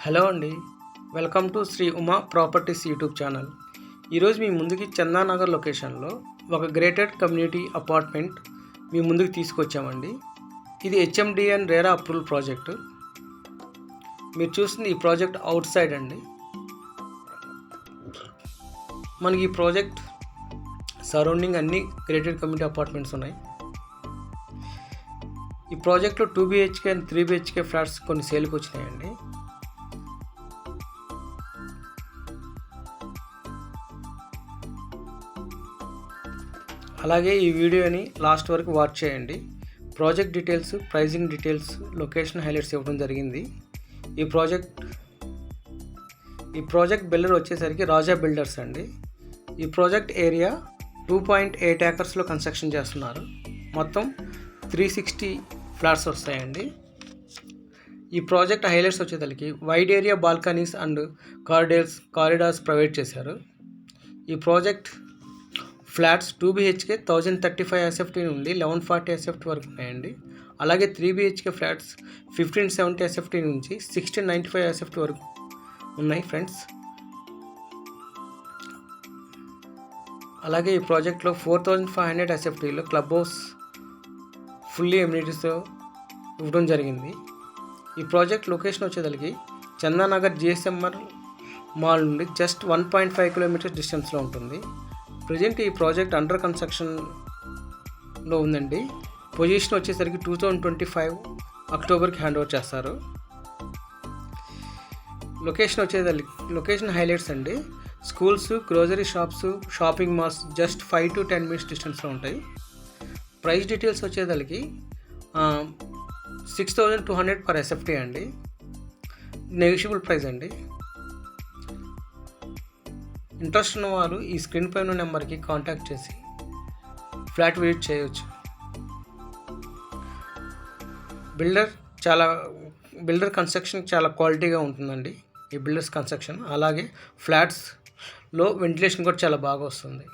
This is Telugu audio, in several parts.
హలో అండి, welcome to Shri Uma properties YouTube channel. ఈరోజు మీ ముందుకి చందానగర్ లొకేషన్లో ఒక గ్రేటెడ్ కమ్యూనిటీ అపార్ట్మెంట్ మీ ముందుకు తీసుకొచ్చామండి. ఇది హెచ్ఎండిఎన్ రేరా అప్రూవల్ ప్రాజెక్టు. మీరు చూస్తుంది ఈ ప్రాజెక్ట్ అవుట్ సైడ్ అండి. మనకి ఈ ప్రాజెక్ట్ సరౌండింగ్ అన్ని గ్రేటెడ్ కమ్యూనిటీ అపార్ట్మెంట్స్ ఉన్నాయి. ఈ ప్రాజెక్ట్లో 2 BHK అండ్ 3 BHK ఫ్లాట్స్ కొన్ని సేల్కి వచ్చినాయండి. అలాగే ఈ వీడియోని లాస్ట్ వరకు వాచ్ చేయండి. Project details, pricing details, location highlights ఇవ్వడం జరిగింది. ఈ ప్రాజెక్ట్ బిల్డర్ వచ్చేసరికి రాజా బిల్డర్స్ అండి. ఈ ప్రాజెక్ట్ ఏరియా 2.8 ఏకర్స్లో కన్స్ట్రక్షన్ చేస్తున్నారు. మొత్తం 360 ఫ్లాట్స్ వస్తాయండి. ఈ ప్రాజెక్ట్ హైలైట్స్ వచ్చేసరికి wide area balconies and corridors provide చేశారు. ఈ ప్రాజెక్ట్ ఫ్లాట్స్ 2 BHK 1035 SFT నుండి 1140 SFT వరకు ఉన్నాయండి. అలాగే 3 BHK ఫ్లాట్స్ 1570 SFT నుంచి 1695 SFT వరకు ఉన్నాయి ఫ్రెండ్స్. అలాగే ఈ ప్రాజెక్ట్లో 4500 SFTలో క్లబ్ హౌస్ ఫుల్లీ ఎమ్యూనిటీస్తో ఇవ్వడం జరిగింది. ఈ ప్రాజెక్ట్ లొకేషన్ వచ్చేసరికి చందానగర్ GSMR మాల్ నుండి జస్ట్ 1.5 కిలోమీటర్స్ డిస్టెన్స్లో ఉంటుంది. ప్రజెంట్ ఈ ప్రాజెక్ట్ అండర్ కన్స్ట్రక్షన్లో ఉందండి. పొజిషన్ వచ్చేసరికి 2025 అక్టోబర్కి హ్యాండ్ ఓవర్ చేస్తారు. లొకేషన్ హైలైట్స్ అండి. Schools, grocery shops, shopping malls just 5 to 10 minutes డిస్టెన్స్లో ఉంటాయి. ప్రైస్ డీటెయిల్స్ వచ్చేసరికి 6200 per SFT అండి. నెగోషియబుల్ ప్రైస్ అండి. ఇంట్రెస్ట్ ఉన్న వారు ఈ స్క్రీన్ పై ఉన్న నెంబర్కి కాంటాక్ట్ చేసి ఫ్లాట్ విజిట్ చేయవచ్చు. బిల్డర్ కన్స్ట్రక్షన్ చాలా క్వాలిటీగా ఉంటుందండి ఈ బిల్డర్స్ కన్స్ట్రక్షన్. అలాగే ఫ్లాట్స్లో వెంటిలేషన్ కూడా చాలా బాగా వస్తుంది.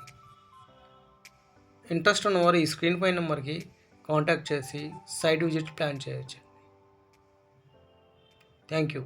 ఇంట్రెస్ట్ ఉన్నవారు ఈ స్క్రీన్ పై నెంబర్కి కాంటాక్ట్ చేసి సైట్ విజిట్ ప్లాన్ చేయవచ్చు. Thank you.